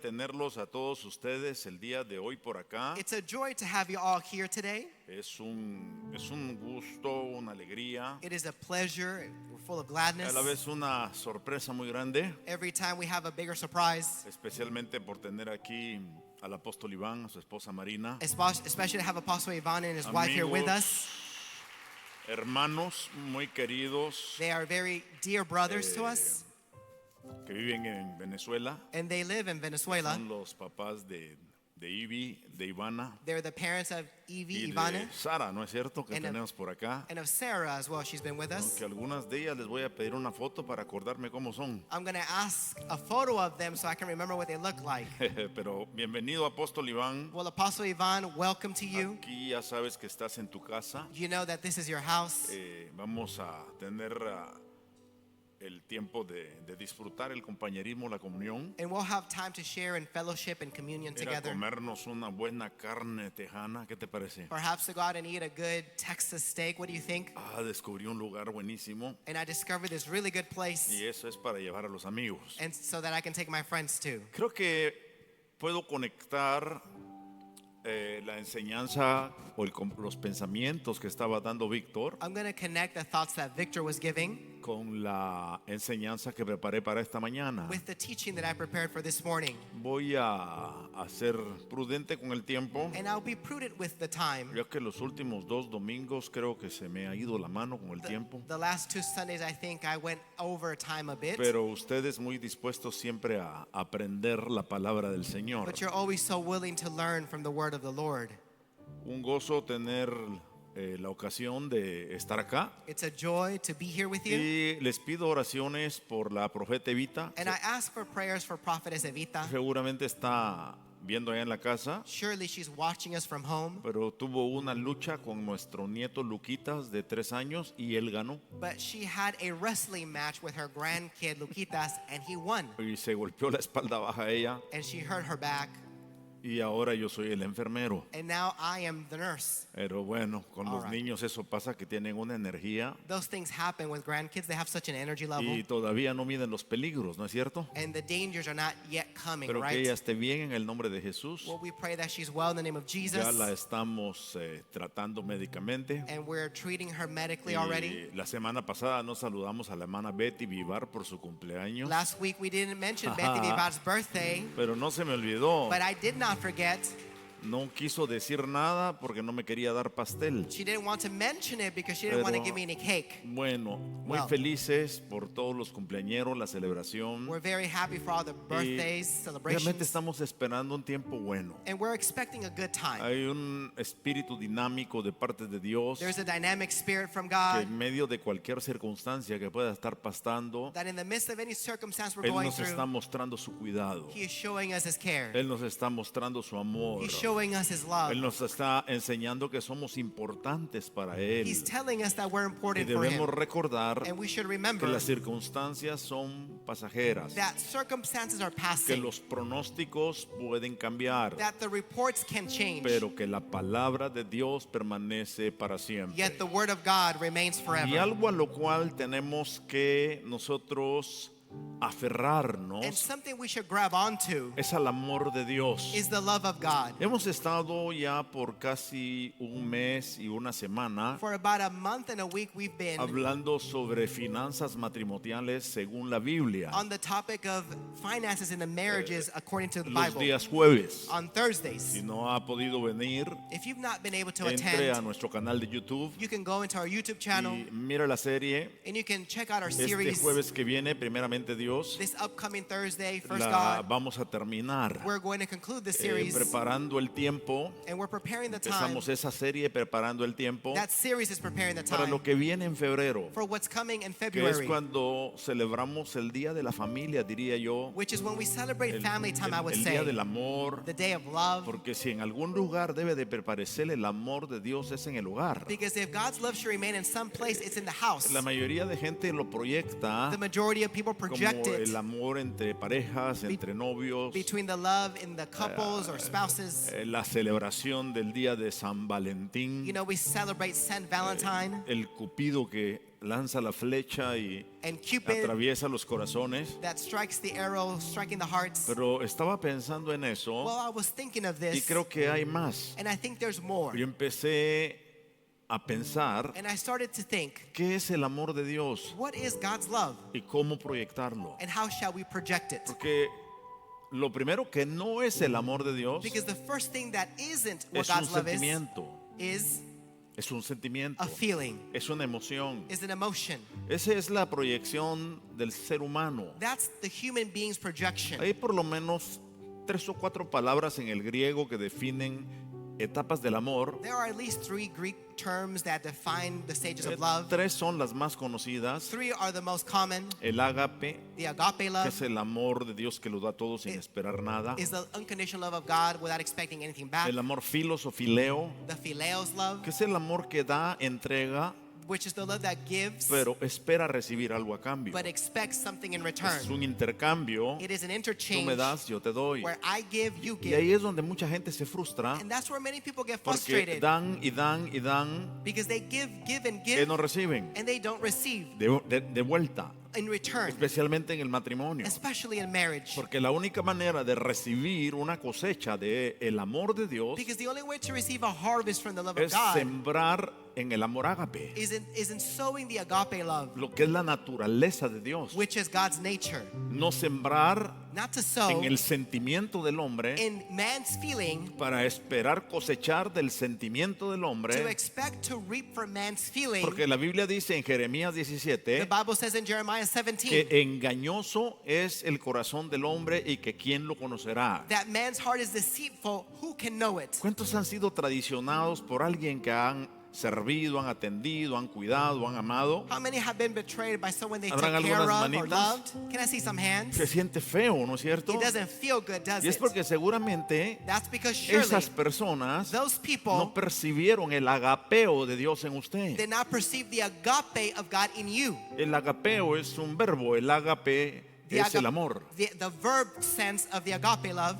Tenerlos a todos ustedes el día de hoy por acá. It's a joy to have you all here today. Es un gusto, una alegría, It is a pleasure. We're full of a gladness. la vez una sorpresa muy grande, Every time we have a bigger surprise, especialmente por tener aquí al apóstol Iván, a su esposa Marina, especially to have Apostle Ivan and his wife here with us. hermanos muy queridos They are very dear brothers to us, que viven en Venezuela. and they live in Venezuela. Son los papás de Ivy, de Ivana They're the parents of Evie, y Ivana, de Sara, ¿no es cierto? Que And of- tenemos por acá. and of Sarah as well. She's been with us. Aunque algunas de ellas les voy a pedir una foto para acordarme cómo son. I'm going to ask a photo of them so I can remember what they look like. Pero bienvenido, apóstol Iván. Well, Apostle Ivan, welcome to you. Aquí ya sabes que estás en tu casa. You know that this is your house. Vamos a tener el tiempo de disfrutar el compañerismo, la comunión. And we'll have time to share in fellowship and communion Ir a together. comernos una buena carne tejana. ¿Qué te parece? Perhaps to go out and eat a good Texas steak. What do you think? Descubrí un lugar buenísimo And I discovered this really good place, y eso es para llevar a los amigos. and so that I can take my friends too. Creo que puedo conectar la enseñanza o los pensamientos que estaba dando Víctor I'm going to connect the thoughts that Victor was giving con la enseñanza que preparé para esta mañana. with the teaching that I prepared for this morning. Voy a ser prudente con el tiempo, And I'll be prudent with the time. ya que los últimos 2 domingos creo que se me ha ido la mano con el tiempo. The last 2 Sundays, I think I went over time a bit. Pero ustedes muy dispuestos siempre a aprender la palabra del Señor. But you're always so willing to learn from the word of the Lord. Un gozo tener la ocasión de estar acá. It's a joy to be here with you. Y les pido oraciones por la profeta Evita. And I ask for prayers for Prophetess Evita. Seguramente está viendo allá en la casa, Surely she's watching us from home. pero tuvo una lucha con nuestro nieto Luquitas de 3 años y él ganó. But she had a wrestling match with her grandkid Luquitas, and he won. Y se golpeó la espalda baja ella And she hurt her back. y ahora yo soy el enfermero. And now I am the nurse. Pero bueno, con los All right. niños eso pasa, que tienen una energía Those things happen with grandkids. They have such an energy level. y todavía no miden los peligros, ¿no es cierto? And the dangers are not yet coming, Pero que right? ella esté bien en el nombre de Jesús. Well, we pray that she's well in the name of Jesus. Ya la estamos tratando médicamente. And we're treating her medically already. Y la semana pasada nos saludamos a la hermana Betty Vivar por su cumpleaños. Last week we didn't mention Betty Vivar's birthday, Pero no se me olvidó. but I did not forget. No quiso decir nada porque no me quería dar pastel. She didn't want to mention it because she didn't want to Pero- give me any cake. Bueno, muy Well. felices por todos los cumpleañeros, la celebración. We're very happy for all the birthdays, Realmente celebrations, estamos esperando un tiempo bueno. and we're expecting a good time. Hay un espíritu dinámico de parte de Dios There's a dynamic spirit from que God en medio de cualquier circunstancia que pueda estar pasando, that in the midst of any circumstance we're Él going nos está through, mostrando su cuidado. He is showing us His care. Él nos está mostrando su amor. He's showing us His love. Él nos está enseñando que somos importantes para Él. He's telling us that we're Y important for debemos Him. recordar And we should que remember las circunstancias son pasajeras, that circumstances are que passing, los pronósticos pueden cambiar, that the reports can change, pero que la palabra de Dios permanece para siempre. yet the Word of God remains Y forever. algo a lo cual tenemos que nosotros And aferrarnos something we should grab onto es al amor de Dios. is the love of God. Hemos estado ya por casi un mes y una semana For about a month and a week, we've been hablando sobre finanzas matrimoniales según la Biblia, on the topic of finances in the marriages according to the los Bible días jueves. on Thursdays. Si no ha podido venir, If you've not been able to entre a attend, nuestro canal de YouTube you can go into our YouTube channel y mira la serie. and you can check out our Este series. jueves que viene, primeramente Dios, This upcoming Thursday, First la God, vamos a terminar. we're going to conclude the series, Preparando el tiempo. and we're preparing the time. Empezamos esa serie preparando el tiempo That series is preparing the para time lo que viene en febrero, for what's coming in que es February, cuando celebramos el Día de la Familia, diría yo, which is when we celebrate family time, I would el Día say, del Amor, the day of love. porque si en algún lugar debe de prevalecer el amor de Dios es en el hogar. Because if God's love should remain in some place, it's in the house. La mayoría de gente lo proyecta The majority of people como project como it el amor entre parejas, entre novios, between the love in the couples or spouses. la celebración del día de San Valentín, You know, we celebrate Saint Valentine el cupido que lanza la flecha y and Cupid atraviesa los corazones. that strikes the arrow, striking the hearts. Pero estaba pensando en eso Well, I was thinking of y this, creo que hay más. and I think there's more. Yo empecé a pensar And I started to think, qué es el amor de Dios what is God's love, y cómo proyectarlo. and how shall we project it? Porque lo primero que no es el amor de Dios Because the first thing that isn't what es un God's love sentimiento, is es un sentimiento, a feeling, es una emoción. is an emotion. Esa es la proyección del ser humano. That's the human being's projection. Hay por lo menos 3 o 4 palabras en el griego que definen etapas del amor. There are at least 3 Greek terms that define the stages of love. 3 son las más conocidas. 3 are the most common. El ágape, The agape que love es el amor de Dios que lo da todo sin esperar nada. is the unconditional love of God without expecting anything back. El amor filos o fileo, The phileos love, que es el amor que da, entrega, which is the love that gives pero espera recibir algo a cambio. but expects something in Es return. un intercambio. It is an Tú interchange me das, yo te doy. where I give, you Y ahí give. es donde mucha gente se frustra And that's where many people get porque frustrated dan y dan y dan because they give, and y give, no reciben and they don't receive de vuelta, in return, especialmente en el matrimonio. especially in marriage. Porque la única manera de recibir una cosecha de el amor de Dios Because the only way to receive a harvest from the love of es God sembrar en el amor ágape, is in sowing the agape love, lo que es la naturaleza de Dios. which is God's nature. No sembrar Not to sow en el sentimiento del hombre in man's feeling, para esperar cosechar del sentimiento del to hombre, expect to reap from man's feeling. porque la Biblia dice en Jeremías The 17 Bible says in Jeremiah 17 que engañoso es el corazón del hombre y que quién lo conocerá. that man's heart is deceitful. Who can know it? ¿Cuántos han sido traicionados por alguien que han servido, han atendido, han cuidado, han amado? How many have been betrayed by someone they took ¿Habrán care algunas of or manitas? loved? Can I see some hands? Se siente feo, ¿no es cierto? It doesn't feel good, does Y es it? porque seguramente That's because surely esas personas those people no percibieron el agapeo de Dios en usted. did not perceive the agape of God in you. El agapeo es un verbo, el agape es el amor. The verb sense of the agape love.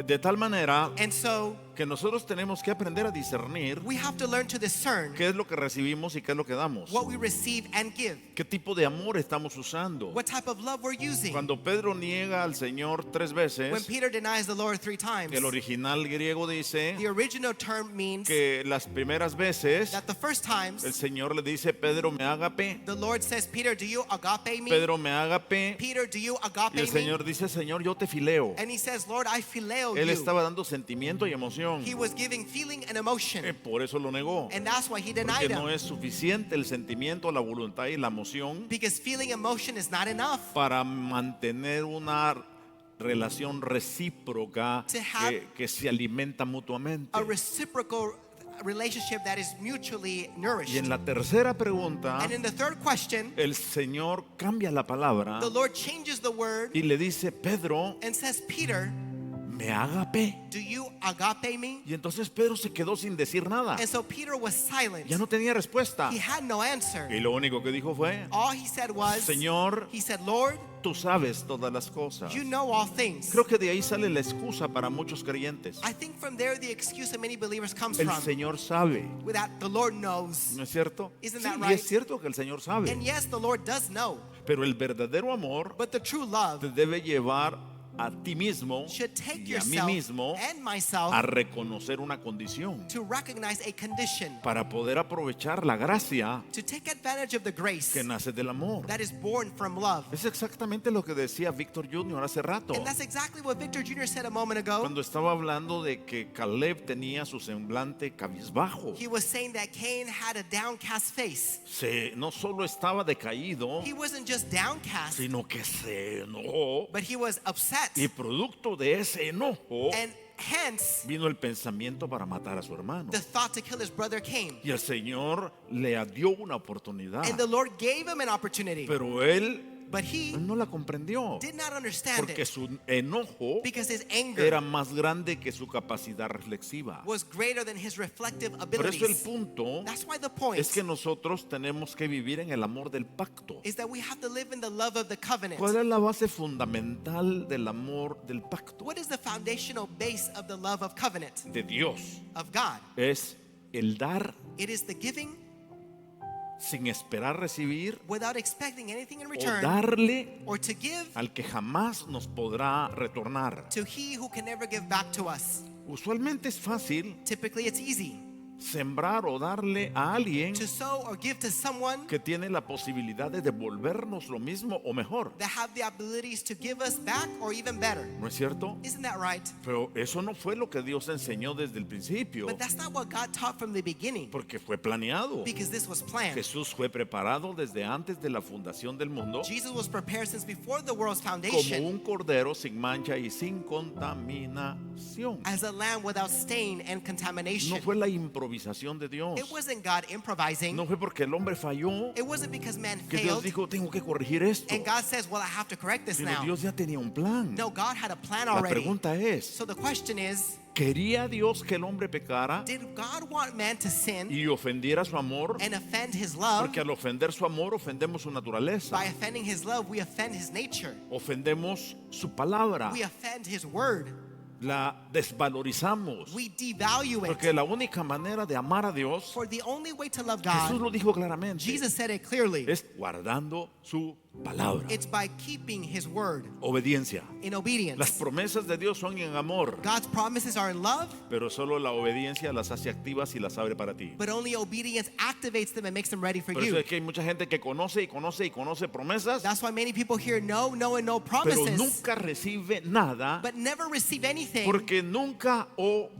De tal manera And so que nosotros tenemos que aprender a discernir we have to learn to discern qué es lo que recibimos y qué es lo que damos. what we receive and give. ¿Qué tipo de amor estamos usando? What type of love we're using. Cuando Pedro niega al Señor 3 When veces, Peter denies the Lord 3 times, el original griego dice the original term means que las primeras veces that the first times el Señor le dice, Pedro me agape, the Lord says, Peter, do you agape me? Pedro me agape, Peter, do you y agape el me? Señor dice, Señor, yo te fileo. And he says, Lord, I phileo Él you. estaba dando sentimiento y emoción. He was giving feeling and emotion. Por eso lo negó. And that's why he Porque denied no him. es suficiente el sentimiento, la voluntad y la emoción Because feeling emotion is not enough para mantener una relación recíproca To have que se alimenta mutuamente. a reciprocal relationship that is mutually Y nourished. en la tercera pregunta, And in the third question, el Señor cambia la palabra the Lord changes the word y le dice, Pedro, and says, Peter, me agape. do you agape me? Y entonces Pedro se quedó sin decir nada. And so Peter was silent. Ya no tenía respuesta. He had no answer. Y lo único que dijo fue, All he said was, Señor, he said, Lord, tú sabes todas las cosas. you know all things. Creo que de ahí sale la excusa para muchos creyentes. I think from there the excuse that many believers comes El from, Señor sabe, with that the Lord knows. ¿no es cierto? Isn't Sí, that y right? es cierto que el Señor sabe, And yes, the Lord does know. pero el verdadero amor But the true love te debe llevar a ti mismo should take y a mí yourself mismo and myself a reconocer una condición to recognize a condition, para poder aprovechar la gracia to take advantage of the grace que nace del amor. that is born from love. Es exactamente lo que decía Víctor Jr. hace rato, And that's exactly what Victor Jr. said a moment ago. cuando estaba hablando de que Caleb tenía su semblante cabizbajo. He was saying that Cain had a downcast face. No solo estaba decaído, He wasn't just downcast, sino que se enojó. but he was upset. Y producto de ese enojo And hence, vino el pensamiento para matar a su hermano. the thought to kill his brother came. Y el Señor le dio una oportunidad. And the Lord gave him an opportunity. Pero él But he no la comprendió. did not understand Porque it su enojo because his anger era más grande que su capacidad reflexiva. was greater than his reflective Por eso el abilities. punto That's why the point es que nosotros tenemos que vivir en el amor del pacto. is that we have to live in the love of the covenant. ¿Cuál es la base fundamental del amor del pacto? What is the foundational base of the love of covenant De Dios. of God? Es el dar It is the giving sin esperar recibir without expecting anything in o return, darle or to give al que jamás nos podrá retornar. to he who can never give back to us. Usualmente es fácil Typically, it's easy sembrar o darle a alguien to sow or give to someone que tiene la posibilidad de devolvernos lo mismo o mejor. that have the abilities to give us back or even better. ¿No es cierto? Isn't that right? Pero eso no fue lo que Dios enseñó desde el principio, But that's not what God taught from the beginning, porque fue planeado. because this was planned. Jesús fue preparado desde antes de la fundación del mundo Jesus was prepared since before the world's como foundation un cordero sin mancha y sin contaminación. as a lamb without stain and contamination. No fue la improvisación de Dios. It wasn't God improvising. No fue porque el hombre falló It wasn't because man que Dios failed dijo, tengo que corregir esto. and God says, well, I have to correct this Sino now. Dios ya tenía un plan. No, God had a plan La already. pregunta es, So the question is, ¿quería Dios que el hombre pecara did God want man to sin y ofendiera su amor? and offend his love? Porque al ofender su amor ofendemos su naturaleza, By offending his love, we offend his nature. ofendemos su palabra, We offend his word. la desvalorizamos. We devalue Porque it. la única manera de amar a Dios, For the only way to love Jesús God, lo dijo claramente, Jesus said it clearly, es guardando su palabra. it's by keeping his word Obediencia. in Las obedience. promesas de Dios son en amor, God's promises are in love, pero solo la obediencia las hace activas y las abre para ti. but only obedience activates them and makes them ready for Por eso you. es que hay mucha gente que conoce y conoce y conoce promesas, That's why many people hear no, no, and no pero promises, nunca recibe nada but never receive anything porque nunca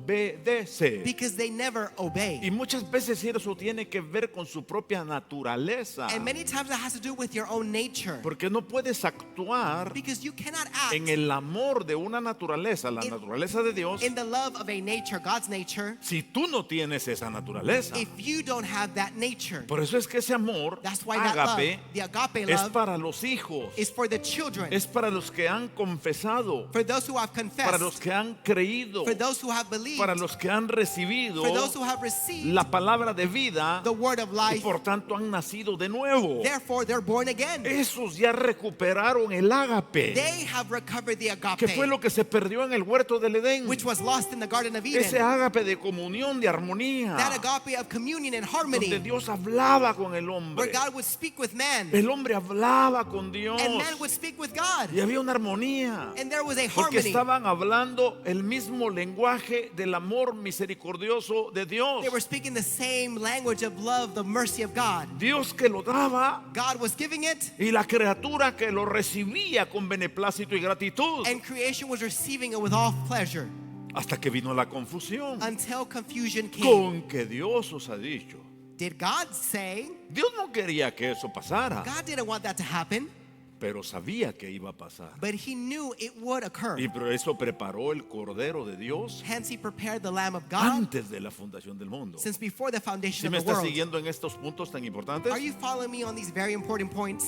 obedece. because they never obey. Y muchas veces eso tiene que ver con su propia naturaleza, And many times that has to do with your own nature, porque no puedes actuar because you cannot act en el amor de una naturaleza, la In- naturaleza de Dios, in the love of a nature, God's nature, si tú no tienes esa naturaleza. if you don't have that nature. Por eso es que ese amor, That's why that love, ágape, the agape es love, para los hijos, is for the children, es para los que han confesado, for those who have para confessed, los que han creído, for those who have believed, para los que han recibido for those who have received la palabra de vida the word of y life. por tanto han nacido de nuevo. Therefore, they're born again. Esos ya recuperaron el ágape, They have recovered the que fue agape, lo que se perdió en el huerto del Edén. which was lost in the Garden of Ese Eden. ágape de comunión, de armonía, That agape of communion and donde harmony, Dios hablaba con el where hombre. God would speak with man El hombre hablaba con Dios and man would speak with God. y había una armonía. And there was a Porque harmony. estaban hablando el mismo lenguaje del amor misericordioso de Dios. They were speaking the same language of love, the mercy of God. Dios que lo daba God was giving it, y la criatura que lo recibía con beneplácito y gratitud. and creation was receiving it with all pleasure, Hasta que vino la confusión. until confusion came. Con que Dios os ha dicho. Did God say? Dios no quería que eso pasara, God didn't want that to happen, pero sabía que iba a pasar. but he knew it would occur. Y por eso preparó el Cordero de Dios Hence he prepared the Lamb of God antes de la fundación del mundo. since before the ¿Sí foundation me of the está world. siguiendo en estos puntos tan importantes? Are you following me on these very important points?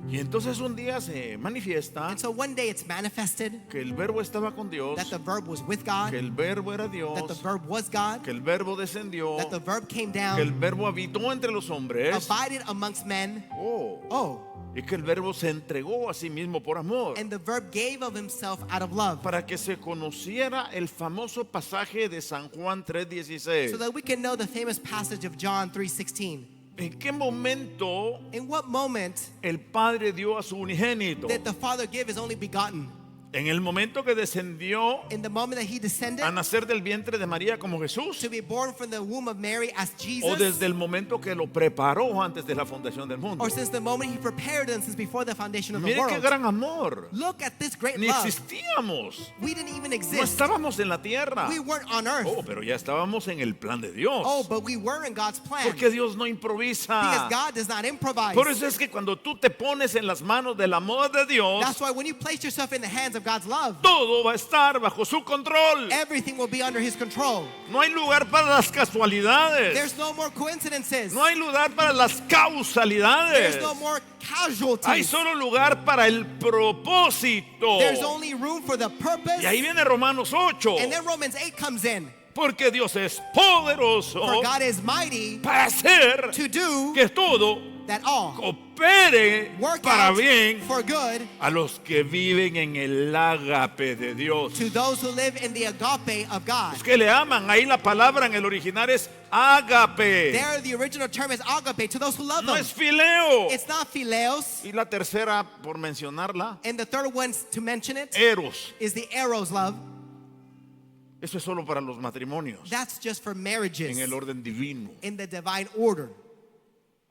Y entonces un día se manifiesta And so one day it's manifested que el verbo estaba con Dios, that the verb was with God, que el verbo era Dios, that the verb was God, que el verbo descendió, that the verb came que el down, verbo habitó entre los hombres. abided amongst men. Oh, Oh, y que el verbo se entregó a sí mismo por amor, and the verb gave of himself out of love, para que se conociera el famoso pasaje de San Juan 3:16. so that we can know the famous passage of John 3:16. ¿En qué momento In what moment el Padre dio a su unigénito? did the Father give his only begotten? En el momento que descendió In the moment that he descended a nacer del vientre de María como Jesús, to be born from the womb of Mary as o Jesus, desde el momento que lo preparó antes de la fundación del mundo. or since the moment he prepared them since before the foundation of the Mire qué world. gran amor. Look at this great Ni love. existíamos. We didn't even No exist. estábamos en la tierra. We weren't on earth. Oh, pero ya estábamos en el plan de Dios. Oh, but we were in God's plan. Porque Dios no Because improvisa. God does not improvise. Por eso es que cuando tú te pones en las manos del amor de Dios, That's why when you place yourself in the hands of of God's love, todo va a estar bajo su control. everything will be under his control. No hay lugar para las casualidades. There's no more coincidences. No hay lugar para las There's causalidades. no more casualties. Hay solo lugar para el propósito. There's only room for the purpose. Y ahí viene Romanos 8. And then Romans 8 comes in. Porque Dios es poderoso For God is mighty para hacer to do que todo that all coopere work para out bien for good a los que viven en el ágape de Dios. to those who live in the agape of God. Los que le aman, ahí la palabra en el original es ágape. There, the original term is agape, to those who love No them. es fileo. It's not phileos. Y la tercera, por mencionarla, And the third one to mention it eros. is the eros love. Eso es solo para los matrimonios, That's just for en marriages el orden divino. in the divine order.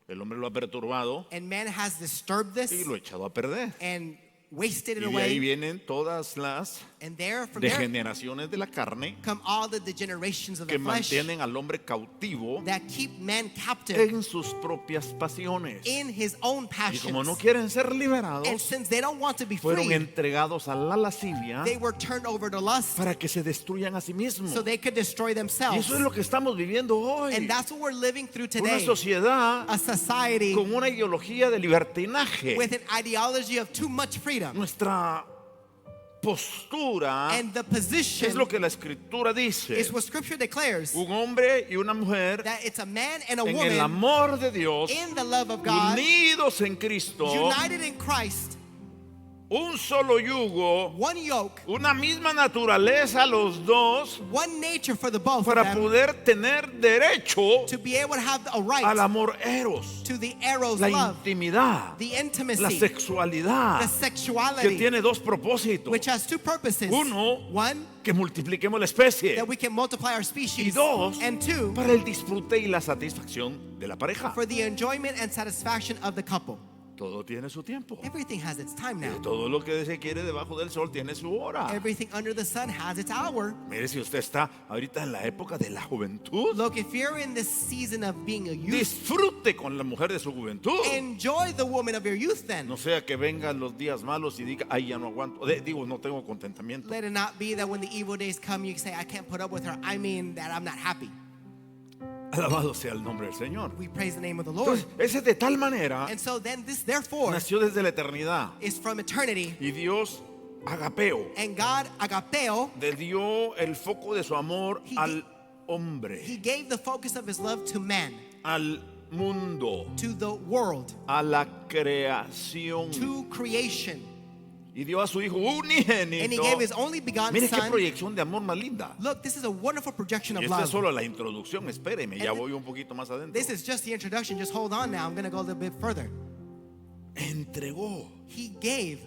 El hombre lo ha perturbado And man has disturbed y this lo ha echado a perder. and wasted it Y de ahí away. vienen todas las And there, from there, degeneraciones de la carne come all the degenerations of que the flesh mantienen al hombre cautivo that keep man captive en sus propias pasiones. in his own Y como no passions. quieren ser And liberados, since they don't want to be fueron free, entregados a la lascivia they were turned over to lust para que se destruyan a sí mismos. so they could destroy Y themselves. eso es lo que estamos viviendo hoy. And that's what we're living through Una today. sociedad A society con una ideología de libertinaje. with an ideology of too much freedom. Nuestra postura And the es position lo que la escritura dice. is what scripture declares, Un hombre y una mujer that it's a man and a en el woman amor de Dios, in the love of God, unidos en Cristo, united in Christ, un solo yugo, one yoke, una misma naturaleza los dos, one nature for the both of para them, poder tener derecho to be able to have a al right amor eros, to the eros la love, intimidad, the la intimacy, sexualidad, the que sexuality, tiene dos propósitos. which has two purposes. Uno, One, que multipliquemos la especie. that we can multiply our Y species. dos, And two, para el disfrute y la satisfacción de la pareja. for the enjoyment and satisfaction of the couple. Todo tiene su tiempo. Everything has its time now. Todo lo que se quiere debajo del sol tiene su hora. Everything under the sun has its hour. Mire, si usted está ahorita en la época de la juventud, Look, if you're in this season of being a youth, disfrute con la mujer de su juventud. enjoy the woman of your youth then. No sea que vengan los días malos y diga, ay, ya no aguanto. Digo, no tengo contentamiento. Let it not be that when the evil days come, you say, I can't put up with her. I mean that I'm not happy. Alabado sea el nombre del Señor. We praise the name of the Lord. Entonces, ese de tal manera And so then this, therefore, nació desde la eternidad. is from eternity. Y Dios, agapeo, And God, agapeo, le dio el foco de su amor He al hombre, He gave the focus of His love to man, al mundo, to the world, a la creación. to creation. Y dio a su hijo And He unigénito. gave His only begotten Mire qué Son. proyección de amor más linda. Look, this is a wonderful projection Y of esta es love. solo la introducción, espéreme, ya And voy un poquito más adentro. This is just the introduction. Just hold on now. I'm going to go a little bit further. Entregó He gave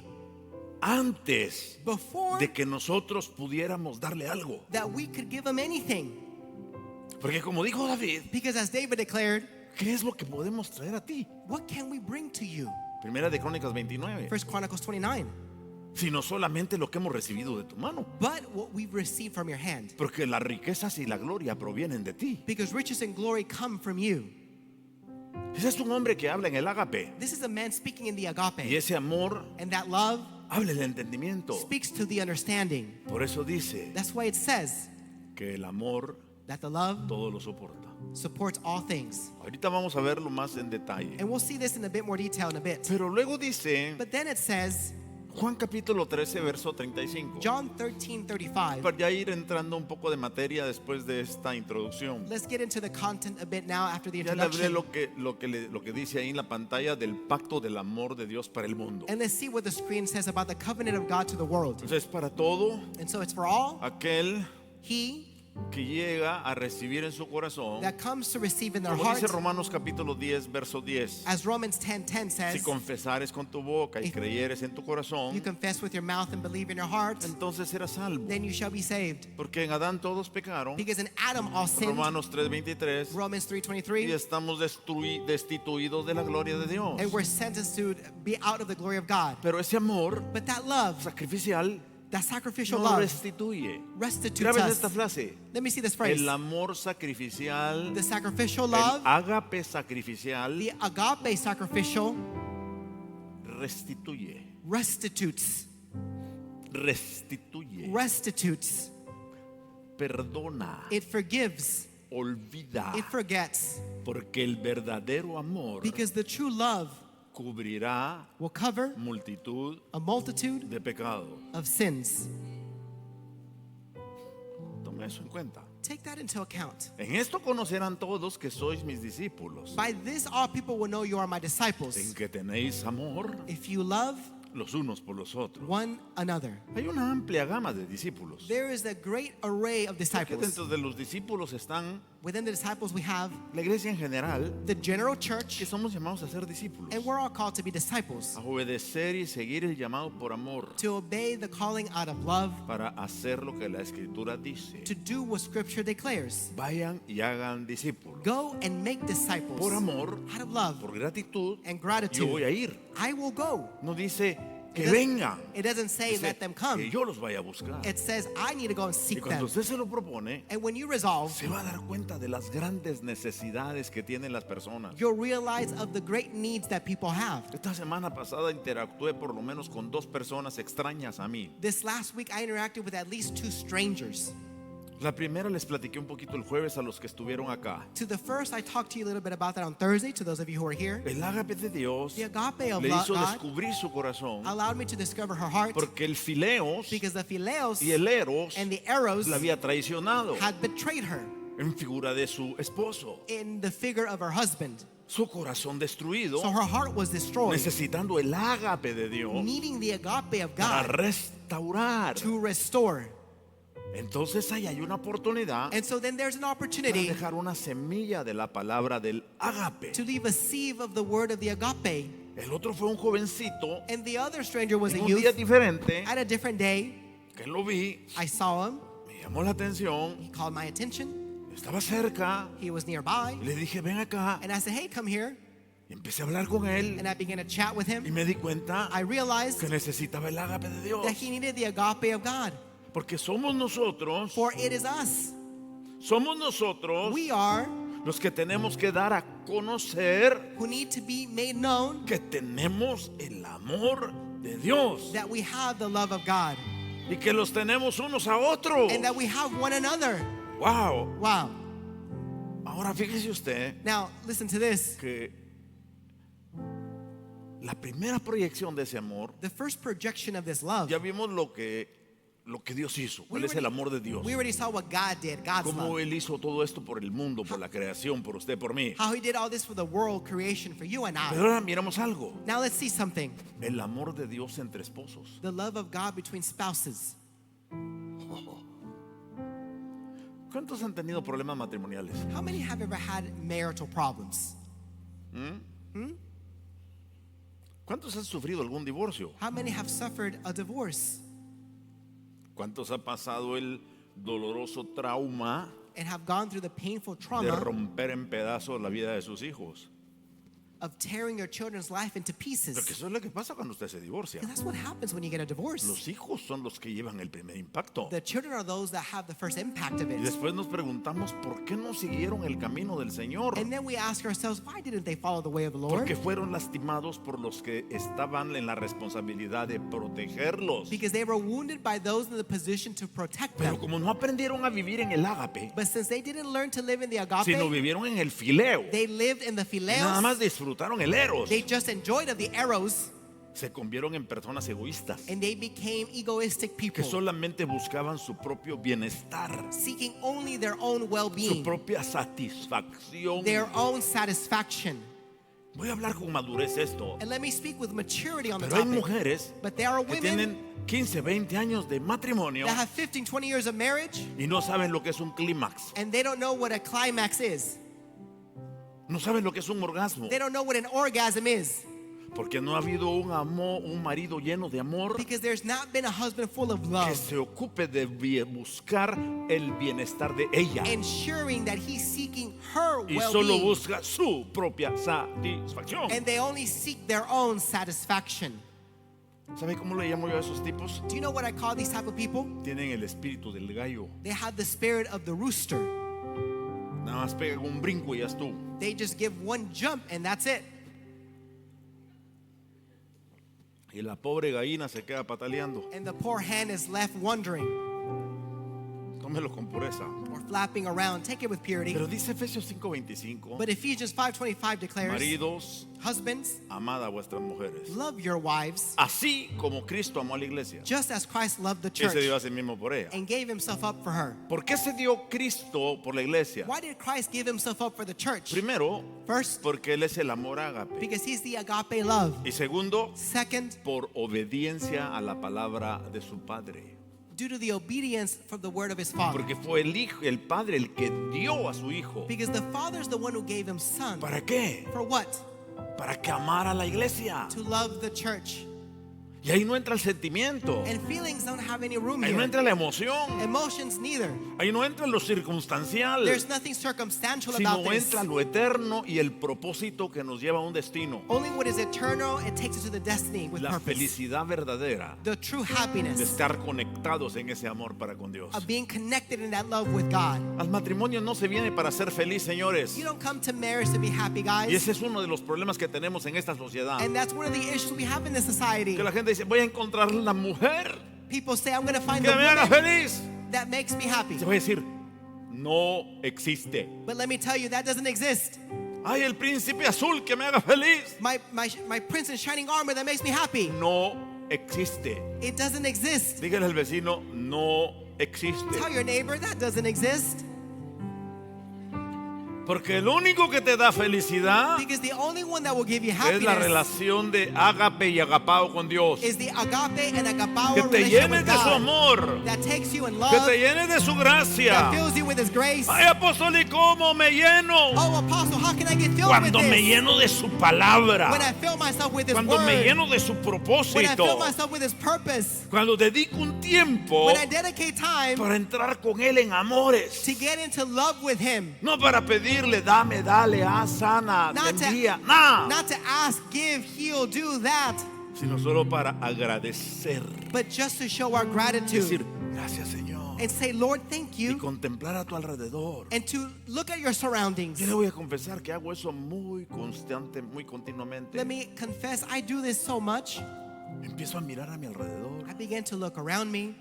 antes before de que nosotros pudiéramos darle algo. that we could give Him anything. Porque como dijo David, Because as David declared, ¿qué es lo que podemos traer a ti? what can we bring to you? Primera de Crónicas 29. First Chronicles 29. Sino solamente lo que hemos recibido de tu mano. But what we've received from your hand. Porque las riquezas y la gloria provienen de ti. Because riches and glory come from you. Ese es un hombre que habla en el ágape. This is a man speaking in the Y agape. ese amor And that love habla el entendimiento. speaks to the understanding. Por eso dice That's why it says que el amor that the love todo lo soporta. supports all things. Ahorita vamos a verlo más en detalle. And we'll see this in a bit more detail in a bit. Pero luego dice But then it says, Juan capítulo 13, verso 35. John 13:35. Para ya ir entrando un poco de materia después de esta introducción. Let's get into the content a bit now after the Ya le hablé introduction. lo que dice ahí en la pantalla del pacto del amor de Dios para el mundo. And let's see what the screen says about the covenant of God to the world. Entonces, para todo And so it's for all aquel he que llega a recibir en su corazón, that comes to receive in their como heart, dice Romanos capítulo 10, verso 10. as Romans 10:10 Si says, confesares con tu boca y If creyeres en tu you corazón, confess with your mouth and believe in your heart, entonces serás salvo. then you shall be saved. Porque en Adán todos pecaron. Because in Adam all sinned, Romanos 3:23. Romans Y 3:23, estamos destituidos de la gloria de Dios. and we're sentenced to be out of the glory of God. Pero ese amor But that love, sacrificial that sacrificial no love, restituye. restitutes Graben esta us. frase. Let me see this phrase. El amor sacrificial, The sacrificial el love, ágape sacrificial the agape sacrificial, restituye. restitutes. restituyes, perdona, it forgives, olvida, it forgets. porque el verdadero amor Because the true love cubrirá will cover multitud a multitude de pecados. of sins. Tome eso en cuenta. Take that into account. En esto conocerán todos que sois mis discípulos, By this, all people will know you are my en disciples. que tenéis amor If you love los unos por los otros. one another. Hay una amplia gama de discípulos. There is a great array of Porque disciples. dentro de los discípulos están Within the disciples, we have la iglesia en general, the general church, que somos llamados a ser discípulos, and we're all called to be disciples, a obedecer y seguir el llamado por amor, to obey the calling out of love, para hacer lo que la escritura dice. to do what Scripture declares. Vayan y hagan discípulos. Go and make disciples. Por amor, Out of love por gratitud, and yo voy a gratitude, ir. I will go. No dice que It doesn't- vengan, It doesn't say dice let them que come. yo los vaya a buscar. It says I need to go and Y seek cuando them. usted se lo propone, And when you resolve, se va a dar cuenta de las grandes necesidades que tienen las personas. you'll realize of the great needs that people have. Esta semana pasada interactué por lo menos con 2 personas extrañas a mí. This last week, I interacted with at least 2 strangers. La primera les platiqué un poquito el jueves a los que estuvieron acá. To the first, I talked to you a little bit about that on Thursday, to those of you who are here. El ágape de Dios The agape of le hizo God descubrir su corazón, allowed me to discover her heart, porque el fileos because the phileos y el eros and the eros la había traicionado had betrayed her en figura de su esposo. in the figure of her husband. Su corazón destruido, So her heart was destroyed, necesitando el ágape de Dios needing the agape of para God restaurar. to restore. Entonces ahí hay una oportunidad And so then there's an para opportunity dejar una semilla de la palabra del ágape. to leave a seed of the word of the agape. El otro fue un jovencito And the other stranger was a en un día youth. diferente At a different day, que lo vi, I saw him. me llamó la atención, He called my attention. estaba cerca He was nearby. y le dije ven acá And I said, hey, come here. y empecé a hablar con él And I began to chat with y him. me di cuenta I realized que necesitaba el ágape de Dios, that he needed the agape of God. porque somos nosotros For it is us. We We are los que tenemos que dar a conocer who need to be made known que tenemos el amor de Dios that we have the love of God y que los tenemos unos a otros. and that we have one another. Wow. Wow. Ahora fíjese usted Now, listen to this. que la primera proyección de ese amor, The first projection of this love, ya vimos lo que Dios hizo. ¿Cuál es el amor de Dios? we already saw what God did, God's Cómo love. Él hizo todo esto por el mundo, por la creación, por usted, por mí. How he did all this for the world creation, for you and Pero I. ahora miramos algo. Now let's see something. El amor de Dios entre esposos. The love of God between spouses. ¿Cuántos han tenido problemas matrimoniales? How many have ever had marital problems? ¿Cuántos han sufrido algún divorcio? How many have suffered a divorce ¿Cuántos han pasado el doloroso trauma and have gone through the painful de trauma romper en pedazos la vida de sus hijos? of tearing your children's life into Porque pieces? eso es lo que pasa cuando usted se divorcia. Because that's what happens when you get a divorce. Los hijos son los que llevan el primer impacto. The children are those that have the first impact of Y it. después nos preguntamos por qué no siguieron el camino del Señor. And then we ask ourselves, why didn't they follow the way of the Lord? Porque fueron lastimados por los que estaban en la responsabilidad de protegerlos. Because they were wounded by those in the position to protect Pero them. como no aprendieron a vivir en el ágape, But since they didn't learn to live in the sino agape, vivieron en el fileo, they lived in the y nada phileos. más disfrutaron el eros, They just enjoyed of the eros, se convirtieron en personas egoístas and they became egoistic que people, solamente buscaban su propio bienestar, seeking only their own su well-being, propia satisfacción. their own satisfaction. Voy a hablar con madurez esto. And let me speak with maturity on the Pero hay topic. mujeres But there are que women tienen 15, 20 años de matrimonio that have 15, 20 years of marriage, y no saben lo que es un clímax, and they don't know what a climax is. no saben lo que es un orgasmo, They don't know what an orgasm is. porque no ha habido un amor, un marido lleno de amor Because there's not been a husband full of que love, se ocupe de buscar el bienestar de ella ensuring that he's seeking her y solo well-being, busca su propia satisfacción. and they only seek their own satisfaction. ¿Sabe cómo le llamo yo a esos tipos? Do you know what I call these type of people? Tienen el espíritu del gallo. They have the spirit of the rooster. Nada más pegan un brinco y ya estuvo. They just give one jump and that's it. y la pobre gallina se queda pataleando. and the poor hen is left wondering Tómelo con pureza. or flapping around. Take it with purity. Pero dice Efesios 5:25, But Ephesians 5:25 declares, maridos, husbands, amad a vuestras mujeres, love your wives así como Cristo amó a la iglesia. just as Christ loved the Él se dio a church sí mismo por ella. and gave himself up for her. ¿Por qué se dio Cristo por la iglesia? Why did Christ give himself up for the church? Primero, First, porque Él es el amor ágape. because he's the agape love. Y segundo, Second, por obediencia a la palabra de su Padre. due to the obedience from the word of his father. Porque fue el hijo, el Padre el que dio a su hijo. Because the father's the one who gave him son. ¿Para qué? For what? Para que amara a la iglesia. To love the church. Y ahí no entra el sentimiento. And feelings don't have any room Ahí no here. entra la emoción. Emotions neither. Ahí no entra lo circunstancial. There's nothing circumstantial about Sino this. entra lo eterno y el propósito que nos lleva a un destino. Only what is eternal, it takes us to the destiny with La purpose. felicidad verdadera The true de happiness estar conectados en ese amor para con Dios. of being connected in that love with God. Al matrimonio no se viene para ser feliz, señores. You don't come to marriage to be happy, Y guys. ese es uno de los problemas que tenemos en esta sociedad. And that's one of the issues we have in this society. Que la gente dice, voy a encontrar la mujer People say, I'm going to find que the me haga woman feliz. that makes me happy. Te voy a decir, no existe. But let me tell you, that doesn't exist. Ay, el príncipe azul que me haga feliz. My prince in shining armor that makes me happy. No existe. It doesn't exist. Dígale al vecino, no existe. Tell your neighbor that doesn't exist. Porque el único que te da felicidad Because the only one that will give you es la happiness relación de ágape y agapao con Dios. is the agape and agapao Que te relationship llenes with de su God amor. that takes you in Que love, te llenes de su gracia. that fills you with His grace. Ay, apóstol, ¿y cómo me lleno? Oh, apostle, how can I get filled Cuando with me this? lleno de su palabra. When I fill myself with His Cuando word. me lleno de su When I propósito. fill myself with His purpose. Cuando dedico un tiempo When I dedicate time para entrar con Él en amores. to get into love with Him. No para pedirle, dame, dale, haz, sana, Not to, envía. No. not to ask, give, heal, do that, Sino solo para agradecer. but just to show our Es gratitude decir, gracias, Señor. and say, Lord, thank Y you, contemplar a tu alrededor. and to look at your surroundings. Yo le voy a confesar que hago eso muy constante, muy continuamente. Let me confess, I do this so much. Empiezo a mirar a mi alrededor. I begin to look around me.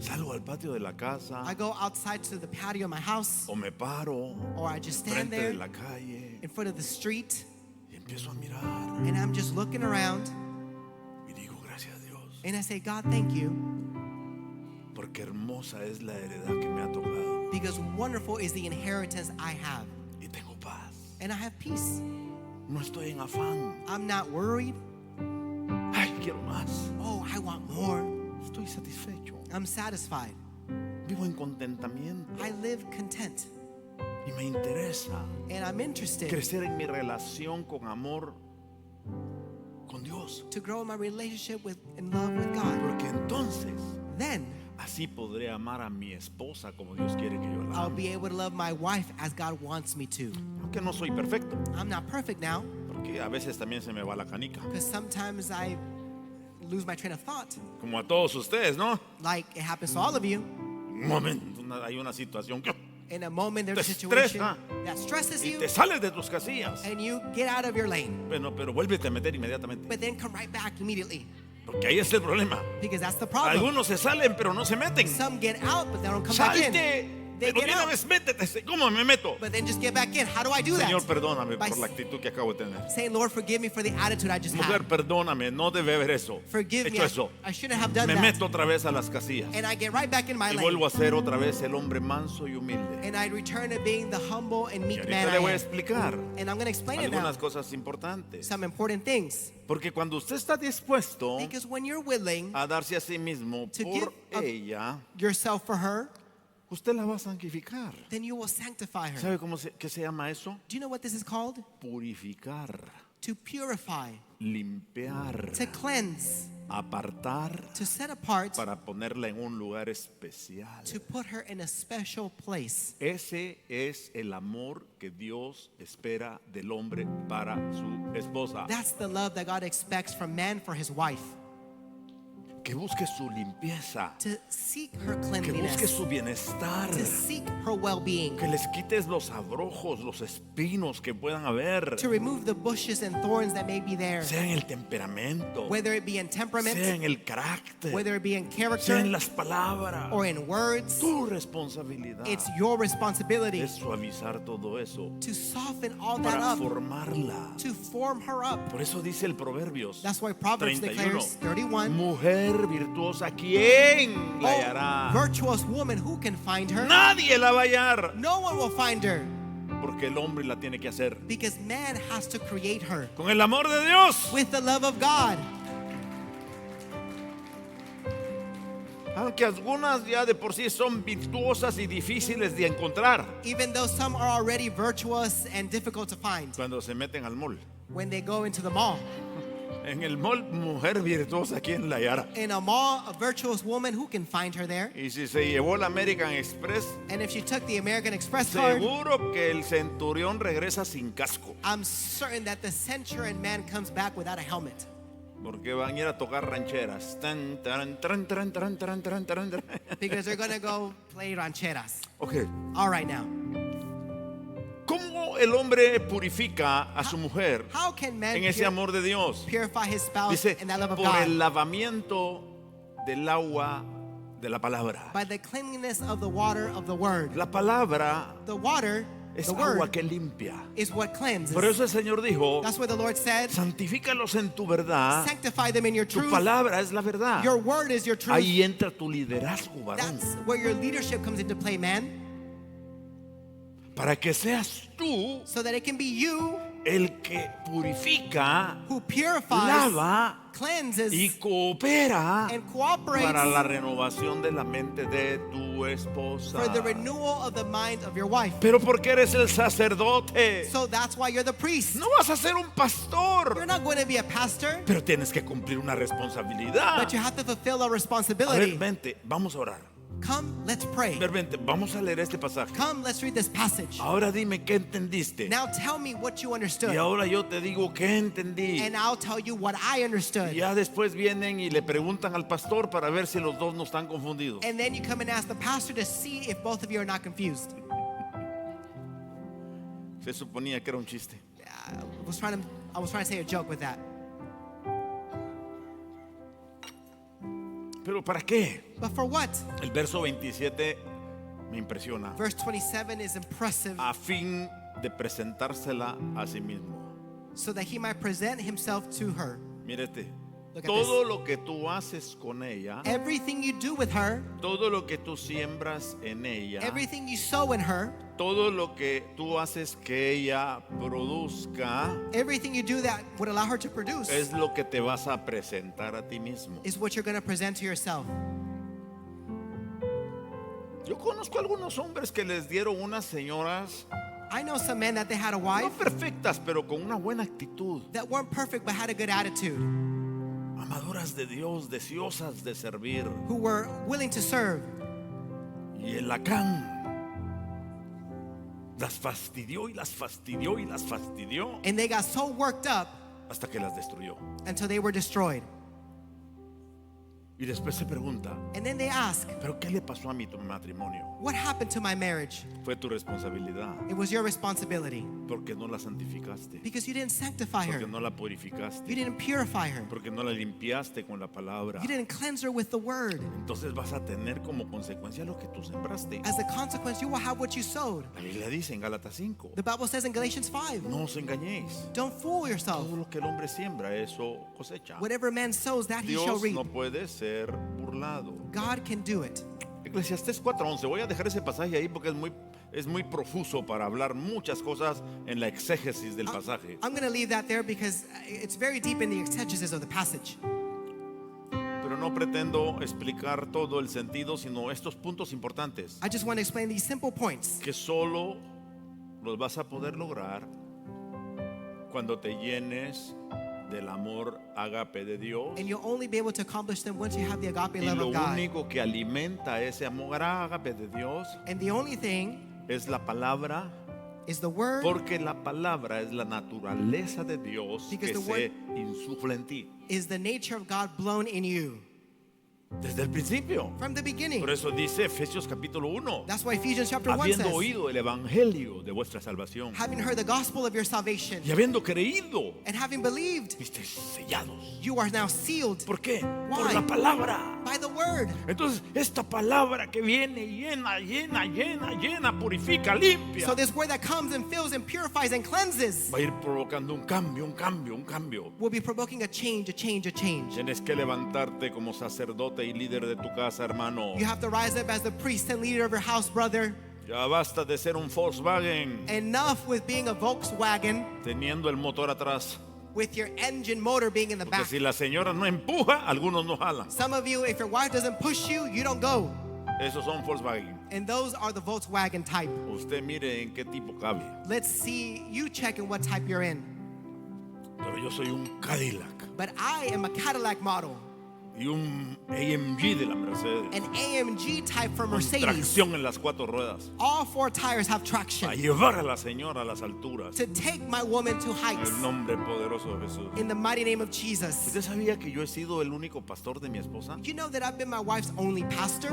Salgo al patio de la casa I go outside to the patio of my house, o me paro or I just stand frente there de la calle in front of the street, y empiezo a mirar and I'm just looking around, y digo gracias a Dios and I say, God, thank you, porque hermosa es la heredad que me ha tocado because wonderful is the inheritance I have, y tengo paz. and I have peace. No estoy en afán. I'm not worried. Ay, quiero más. Oh, I want more. Estoy satisfecho. I'm satisfied. Vivo en contentamiento I live content, y me interesa and I'm interested crecer en mi relación con amor con Dios. to grow in my relationship with in love with God. Porque entonces Then así podré amar a mi esposa como Dios quiere que yo la I'll ame. be able to love my wife as God wants me to. Aunque no soy perfecto, I'm not perfect now, porque a veces también se me va la canica. because sometimes I lose my train of thought, Como a todos ustedes, ¿no? like it happens to all of you. Un momento, hay una situación que In a moment, there's a Te situation estresa. that stresses y you, te sales de tus casillas. and you get out of your lane, Bueno, pero vuélvete a meter inmediatamente, but then come right back immediately, porque ahí es el problema. because that's the problem. Algunos se salen, pero no se meten. Some get out, but they don't come back in. Salte, They pero get de una out, vez métete. ¿Cómo me meto? but then just get back in. How do I do Señor, that? perdóname By por la actitud que acabo de tener. saying, Lord, forgive me for the attitude I just Mujer, had. perdóname, no debe haber eso. Forgive He me. hecho eso. I shouldn't have done Me that. meto otra vez a las casillas And I get right back in my y lane. vuelvo a ser otra vez el hombre manso y humilde. And I return to being the humble and Y meek ahorita man le I voy a am. explicar And I'm going to explain it now. algunas cosas importantes. Some important things. Porque cuando usted está dispuesto Because when you're willing a darse a sí mismo To por give up- ella, yourself for her, usted la va a santificar. then you will sanctify her. ¿Sabe qué se llama eso? Do you know what this is called? Purificar, To purify, limpiar, to cleanse, apartar to set apart, para ponerla en un lugar especial. to put her in a special place. Ese es el amor que Dios espera del hombre para su esposa. That's the love that God expects from man for his wife. que busque su limpieza, to seek her que busque cleanliness, su bienestar, to seek her well-being, que les quites los abrojos, los espinos que puedan haber, to remove the bushes and thorns that may be there, sea en el temperamento, whether it be in temperament, sea en el carácter, whether it be in sea character en las palabras. or in words. Tu responsabilidad It's your responsibility es suavizar todo eso to soften all that para up, formarla. to form her up. Por eso dice el Proverbios That's why Proverbs 31, declares 31, mujer virtuosa, ¿quién la oh, hallará? virtuous woman, who can find her? Nadie la va a hallar, No one will find her, porque el hombre la tiene que hacer because man has to create her con el amor de Dios. with the love of God. Aunque algunas ya de por sí son virtuosas y difíciles de encontrar Even though some are already virtuous and difficult to find cuando se meten al mall. when they go into the mall. En el mall, mujer virtuosa, ¿quién la hallará? In a mall, a virtuous woman, who can find her there? Y si se llevó el American Express, And if she took the American Express card, seguro que el centurión regresa sin casco, I'm certain that the centurion man comes back without a helmet, porque van a ir a tocar rancheras. Tan, taran, taran, taran, taran, taran, taran, taran, taran. because they're going to go play rancheras. Ok, All right, now, ¿cómo el hombre purifica a su mujer how can man en ese amor de Dios? purify his spouse Dice, in that love of por el God? lavamiento del agua de la palabra. By the cleanliness of the water of the word. La palabra The water, es the agua word, que limpia. is what cleanses. Por eso el Señor dijo, That's what the Lord said. santifícalos en tu verdad. Sanctify them in your Tu truth. palabra es la verdad. Your word is your truth. Ahí entra tu liderazgo, varón. That's where your leadership comes into play, man. Para que seas tú So that it can be you el que purifica, who purifies, lava cleanses, y coopera and cooperates para la renovación de la mente de tu esposa. for the renewal of the mind of your wife. Pero porque eres el sacerdote, So that's why you're the priest. no vas a ser un pastor, You're not going to be a pastor, pero tienes que cumplir una responsabilidad. but you have to fulfill a A ver, responsibility. vente, vamos a orar. Come, let's pray. A ver, vente, vamos a leer este pasaje. Come, let's read this passage. Ahora dime qué entendiste. Now tell me what you Y understood, ahora yo te digo qué entendí. and I'll tell you what I Y understood. ya después vienen y le preguntan al pastor para ver si los dos no están confundidos. And then you come and ask the pastor to see if both of you are not confused. Se suponía que era un chiste. I was trying to say a joke with that. ¿Pero para qué? But for what? El verso 27 me impresiona. Verse 27 is impressive, A fin de presentársela a sí mismo. so that he might present himself to her. Mírate. Look at Todo lo que tú haces con ella, Everything you do with her, todo lo que tú siembras en ella, everything you sow in her, todo lo que tú haces que ella produzca, everything you do that would allow her to produce es lo que te vas a presentar a ti mismo. is what you're going to present to yourself. Yo conozco algunos hombres que les dieron unas señoras I know some men that they had a no wife perfectas, pero con una buena actitud, that weren't perfect but had a good attitude, amadoras de Dios, deseosas de servir. who were willing to serve. Y el Acán las fastidió y las fastidió y las fastidió And they got so worked up hasta que las destruyó. until they were destroyed. Y después se pregunta, And then they ask, ¿pero qué le pasó a mi matrimonio? what happened to my marriage? Fue tu responsabilidad, It was your responsibility porque no la santificaste, because you didn't sanctify her. porque no la You purificaste, didn't purify her. porque no la limpiaste con la palabra. You didn't cleanse her with the word. Entonces vas a tener como consecuencia lo que tú sembraste. As a consequence, you will have what you sowed. La Biblia dice en Gálatas 5, The Bible says in Galatians 5, no os engañéis. don't fool yourself. Todo lo que el hombre siembra, eso cosecha. Whatever man sows, that he shall Dios reap. no puede ser burlado. God can do it. Eclesiastés 4:11. Voy a dejar ese pasaje ahí porque es muy profuso para hablar muchas cosas en la exégesis del pasaje. I'm going to leave that there because it's very deep in the exegesis of the passage. Pero no pretendo explicar todo el sentido, sino estos puntos importantes I just want to explain these simple points que solo los vas a poder lograr cuando te llenes del amor ágape de Dios. and you'll only be able to accomplish them once you have the agape Y love lo of God. único que alimenta ese amor ágape de Dios And the only thing es la palabra, is the word, porque la palabra es la naturaleza de Dios Because que the se insufla en ti. is the nature of God blown in you. Desde el principio. from the beginning. Por eso dice Efesios capítulo 1. That's why Ephesians chapter 1 Habiendo says, oído el evangelio de vuestra salvación having heard the gospel of your salvation y habiendo creído, and having believed, fuisteis sellados. you are now sealed ¿Por qué? Why? Por la palabra. by the word. Entonces, esta palabra que viene llena, llena, llena, llena, purifica, limpia, So this word that comes and fills and purifies and cleanses va a ir provocando un cambio, un cambio, un cambio. will be provoking a change, a change, a change. Tienes que levantarte como sacerdote y líder de tu casa, hermano. You have to rise up as the priest and leader of your house, brother. Ya basta de ser un Volkswagen Enough with being a Volkswagen teniendo el motor atrás. with your engine motor being in the Porque back. si la señora no empuja, algunos no jalan. Some of you, if your wife doesn't push you, you don't go. Esos son Volkswagen. And those are the Volkswagen type. Usted mire en qué tipo cabe. Let's see you checking what type you're in. Pero yo soy un Cadillac But I am a Cadillac model, y un AMG de la Mercedes. an AMG type from Con Mercedes. tracción en las 4 ruedas. All 4 tires have A traction llevar a la señora a las alturas. to take my woman to En heights el nombre poderoso de Jesús. in the mighty name of Jesus. ¿Usted sabía que yo he sido el único pastor de mi esposa? You know that I've been my wife's only pastor?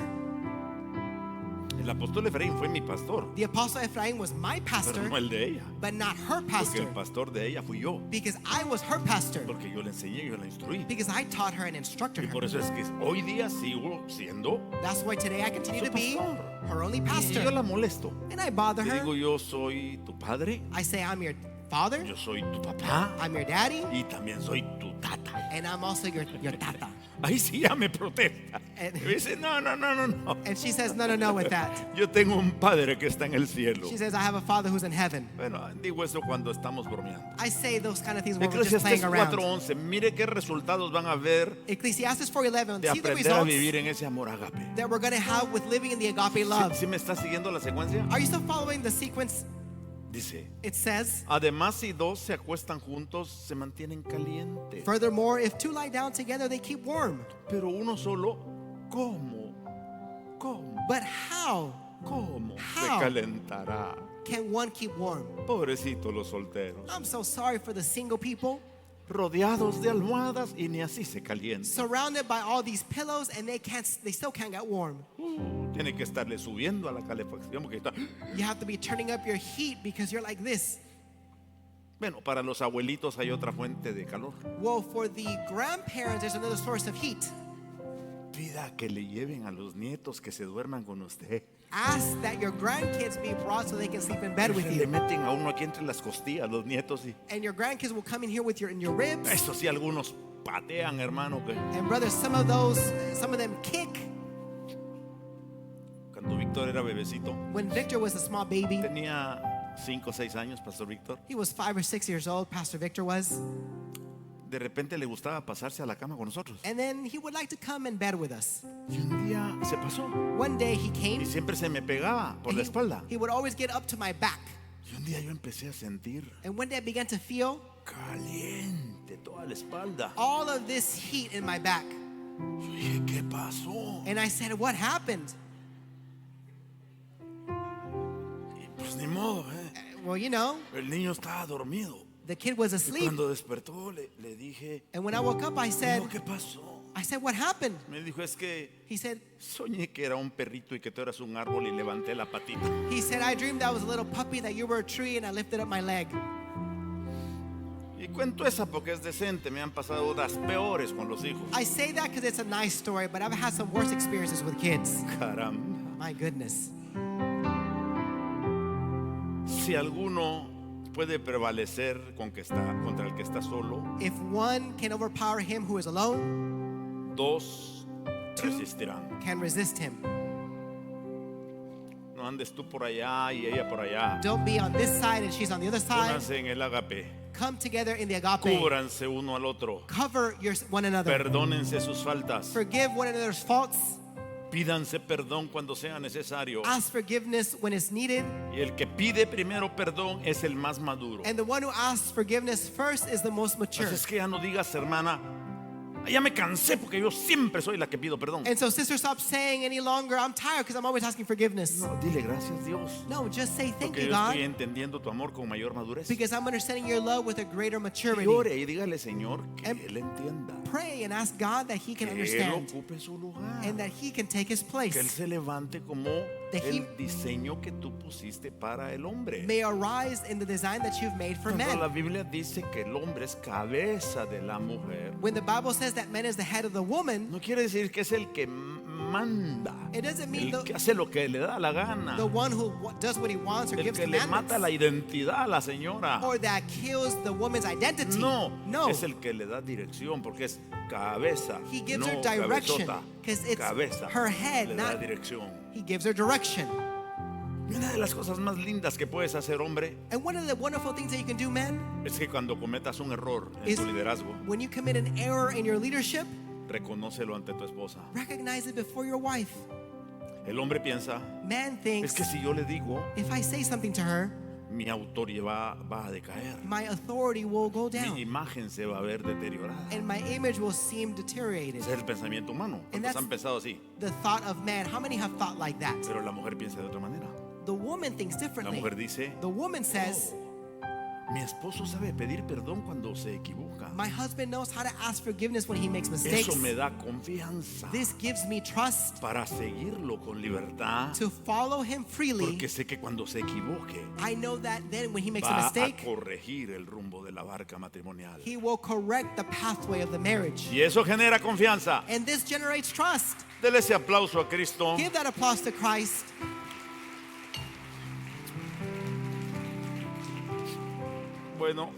El apóstol Efraín fue mi pastor, The apostle Ephraim was my pero pastor, no el de ella. but not her Porque pastor, el pastor de ella fui yo. because I was her pastor, Porque yo le enseñé, yo la instruí. because I taught her and instructed Y por her. eso es que hoy día sigo siendo That's why today I continue su to be pastor. her only Y yo pastor. la molesto. And I bother Le her. digo, yo soy tu padre, I say, I'm your father, yo soy tu papá I'm your daddy, y también soy tu tata. and I'm also your tata. Ahí sí ya me protesta. And- Me dice, no, no, no, no, no. And she says, no, no, no, with that. Yo tengo un padre que está en el cielo. She says, I have a father who's in heaven. Bueno, digo eso cuando estamos bromeando. I say those kind of things when we're just playing Eclesiastes around. 4:11, mire qué resultados van a ver Ecclesiastes 4:11, de see the aprender a results vivir en ese amor agape. that we're going to have with living in the agape love. ¿Sí me está siguiendo la secuencia? Are you still following the sequence? Dice, It says, además si dos se acuestan juntos, se mantienen calientes. furthermore, if 2 lie down together, they keep warm. Pero uno solo, ¿cómo? ¿Cómo? But how ¿Cómo se How? calentará? can one keep warm? Pobrecitos los solteros, I'm so sorry for the single people, rodeados de almohadas y ni así se calientan. surrounded by all these pillows, and they still can't get warm. Tiene que estarle subiendo a la calefacción porque está... You have to be turning up your heat because you're like this. Bueno, para los abuelitos hay otra fuente de calor. Well, for the grandparents, there's another source of heat. Pida que le lleven a los nietos que se duerman con usted. Ask that your grandkids be brought so they can sleep in bed with Le you. meten a uno aquí entre las costillas, los nietos, y And your grandkids will come in here with in your ribs. eso sí, algunos patean, hermano. Que And brothers, some of them kick. cuando Víctor era bebecito, When Victor was a small baby, tenía 5 o 6 años, Pastor Víctor, he was 5 or 6 years old, Pastor Victor was. de repente le gustaba pasarse a la cama con nosotros. And then he would like to come in bed with us. Y un día se pasó One day he came. y siempre se me pegaba por la and espalda. he would always get up to my back. Y un día yo empecé a sentir And one day I began to feel caliente toda la espalda. all of this heat in my back. Yo dije, ¿qué pasó? And I said, what happened? Y pues ni modo, Well, you know, el niño estaba dormido. the kid was Y asleep. cuando despertó le dije, And when I woke up, I said, "Hijo, ¿qué pasó?" what happened? Me dijo, es que He said, soñé que era un perrito y que tú eras un árbol y levanté la patita. I dreamed I was a little puppy, that you were a tree, and I lifted up my leg. Y cuento esa porque es decente, me han pasado las peores con los hijos. I say that because it's a nice story, but I've had some worse experiences with kids. Caramba. My goodness. Si alguno puede prevalecer contra el que está solo, If one can overpower him who is alone, dos resistirán. can resist him. No andes tú por allá y ella por allá. Don't be on this side and she's on the other side. Únanse en el agape. Come together in the agape. Cúbranse uno al otro. Cover one another. Perdónense sus faltas. Forgive one another's faults. Pídanse perdón cuando sea necesario. Ask forgiveness when it's needed. Y el que pide primero perdón es el más maduro. And the one who asks forgiveness first is the most mature. Así es que ya no digas, hermana, Ya me cansé porque yo siempre soy la que pido perdón. And so sister, stop saying any longer, I'm tired because I'm always asking forgiveness. No, dile gracias Dios. No, just say thank Porque you, yo estoy God, entendiendo tu amor con mayor madurez. because I'm understanding your love with a greater Y maturity. ore y dígale Señor que And Él entienda. Pray and ask God that He can Que Él understand ocupe su lugar. and that He can take His Que Él place. se levante como That he- el diseño que tú pusiste para el hombre. May arise in the design that you've made for Cuando la men. Biblia dice que el hombre es cabeza de la mujer, When the Bible says that man is the head of the woman, no quiere decir que es el que manda, it doesn't mean el que hace lo que le da la gana, the one who does what he wants or el gives que le mata la commandments, identidad a la señora. or that kills the woman's identity. No, No. es el que le da dirección porque es cabeza, He gives no her direction, cabezota. 'cause it's Cabeza her head, le da not- dirección. He gives her direction. Una de las cosas más lindas que puedes hacer, hombre, And one of the wonderful things that you can do, men, es que cuando cometas un error en is tu liderazgo, when you commit an error in your leadership, reconócelo ante tu esposa. recognize it before your wife. El hombre piensa, Man es thinks, que si yo le digo, if I say something to her, mi autoridad va a decaer, my authority will go mi down imagen se va a ver deteriorada. and my image will seem deteriorated. Ese es el pensamiento humano. And ¿Cuántos that's- han pensado así? The thought of man, how many have thought like that? Pero la mujer piensa de otra manera. The woman thinks La differently. mujer dice, The woman says, mi esposo sabe pedir perdón cuando se equivoca. my husband knows how to ask forgiveness when he makes mistakes. Eso me da confianza This gives me trust para seguirlo con libertad, to follow him freely. porque sé que cuando se equivoque I know that then when he makes a va a mistake, corregir el rumbo de la barca matrimonial. he will correct the pathway of the marriage. Y eso genera confianza. And this generates trust. Dele ese aplauso a Cristo. Give that applause to Christ. Bueno,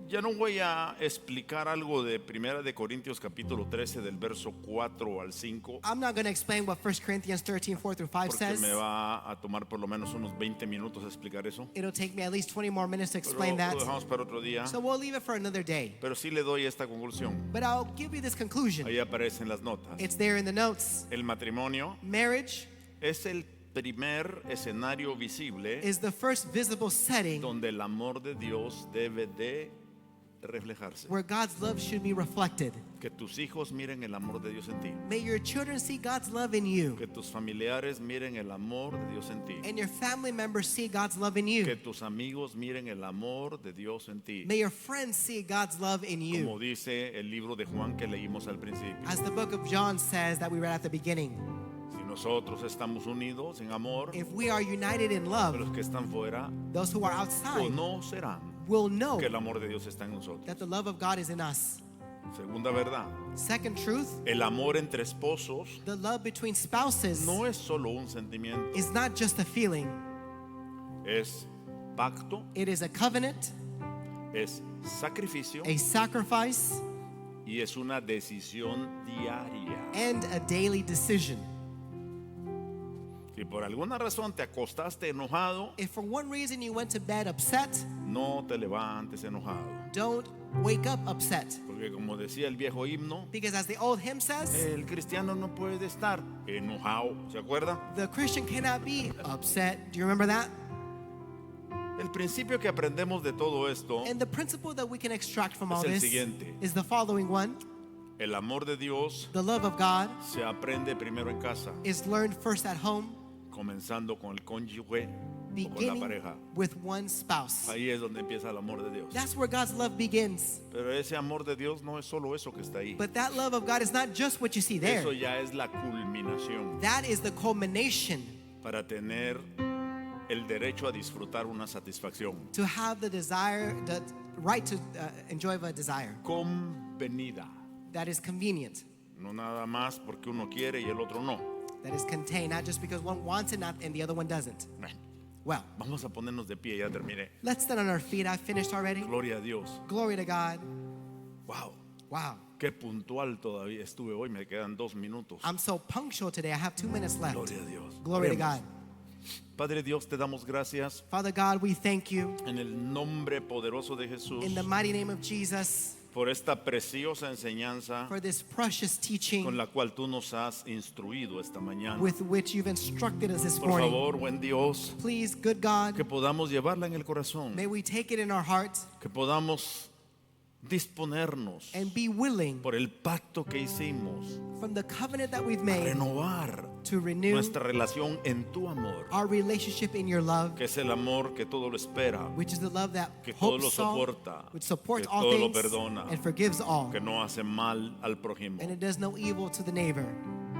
ya no voy a explicar algo de Primera de Corintios capítulo 13 del verso 4 al 5, I'm not going to explain what 1 Corinthians 13, 4 through 5 porque says. me va a tomar por lo menos unos 20 minutos explicar eso. It'll take me at least 20 more minutes to Pero explain that. lo dejamos para otro día. So we'll leave it for another day. Pero sí le doy esta conclusión. But I'll give you this conclusion. Ahí aparecen las notas. It's there in the notes. El matrimonio Marriage es el primer escenario visible is the first visible setting donde el amor de Dios debe de reflejarse. where God's love should be reflected. Que tus hijos miren el amor de Dios en ti. May your children see God's love in you, Que tus familiares miren el amor de Dios en ti. and your family members see God's love in Que you. tus amigos miren el amor de Dios en ti. May your friends see God's love in Como you. dice el libro de Juan que leímos al principio. As the book of John says that we read at the beginning, Si nosotros estamos unidos en amor, if we are united in love, los que están fuera those who are outside conocerán will know que el amor de Dios está en nosotros. that the love of God is in us. Segunda verdad, Second truth, el amor entre esposos the love between spouses no es solo un sentimiento, is not just a feeling. es pacto, It is a covenant, es sacrificio a sacrifice, y es una decisión diaria. and a daily decision. Si por alguna razón te acostaste enojado, If for one reason you went to bed upset, no te levantes enojado. don't wake up upset. Porque como decía el viejo himno, Because as the old hymn says, el cristiano no puede estar enojado. ¿Se acuerda? the Christian cannot be upset. Do you remember that? El principio que aprendemos de todo esto, And the principle that we can extract from Es all el this siguiente. is the following one. el amor de Dios The love of God se aprende primero en casa, is learned first at home, comenzando con el cónyuge o con la beginning pareja. with one spouse. Ahí es donde empieza el amor de Dios. That's where God's love begins. Pero ese amor de Dios no es solo eso que está ahí. But that love of God is not just what you see there. Eso ya es la culminación That is the culmination para tener el derecho a disfrutar una satisfacción to have the desire, the right to enjoy a desire convenida. that is convenient, No nada más porque uno quiere y el otro no. that is contained, not just because one wants it not, and the other one doesn't. Bueno, Well, vamos a ponernos de pie, ya terminé. let's stand on our feet. I finished already. Gloria a Dios. Glory to God. Wow, Wow. qué puntual todavía estuve hoy. Me quedan 2 minutos. I'm so punctual today. I have 2 minutes left. Gloria a Dios. Glory to Oremos. God. Padre Dios, te damos gracias Father God, we thank you en el nombre poderoso de Jesús in the mighty name of Jesus por esta preciosa enseñanza for this precious con teaching la cual tú nos has instruido esta mañana. with which you've instructed us this Por morning. favor, buen Dios, Please, good God, que podamos llevarla en el corazón, may we take it in our heart, que podamos disponernos and be willing por el pacto que hicimos from the covenant that we've a made renovar to renew nuestra relación en tu amor, our relationship in your love, que es el amor que todo lo espera, which is the love that que todo hopes lo all, soporta, which supports que all todo lo things perdona, and forgives all, que no hace mal al prójimo, and it does no evil to the neighbor.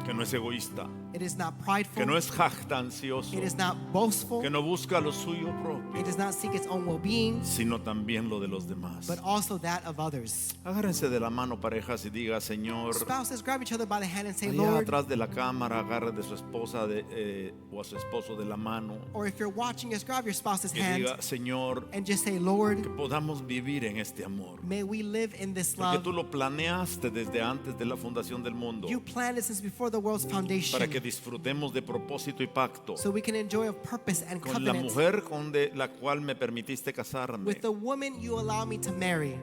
que no es egoísta, It is not prideful. que no es jactancioso, It is not boastful. que no busca lo suyo propio, It does not seek its own well-being, sino también lo de los demás. but also that of others. Agárrense de la mano, parejas, y diga: Señor, Spouses, grab each other by the hand and say, allá Lord, atrás de la cámara, agarre de su esposa o a su esposo de la mano, or if you're watching us, grab your spouse's que hand diga: Señor, and just say, que Lord, podamos vivir en este amor, may we live in this porque love. tú lo planeaste desde antes de la fundación del mundo, You planned it since before the world's foundation, para que disfrutemos de propósito y pacto so we can enjoy a purpose and con la covenant mujer con la cual me permitiste casarme, with the woman you allow me to marry.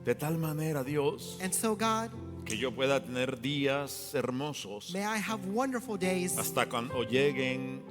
de tal manera, Dios, And so, God, que yo pueda tener días hermosos may I have wonderful days hasta cuando lleguen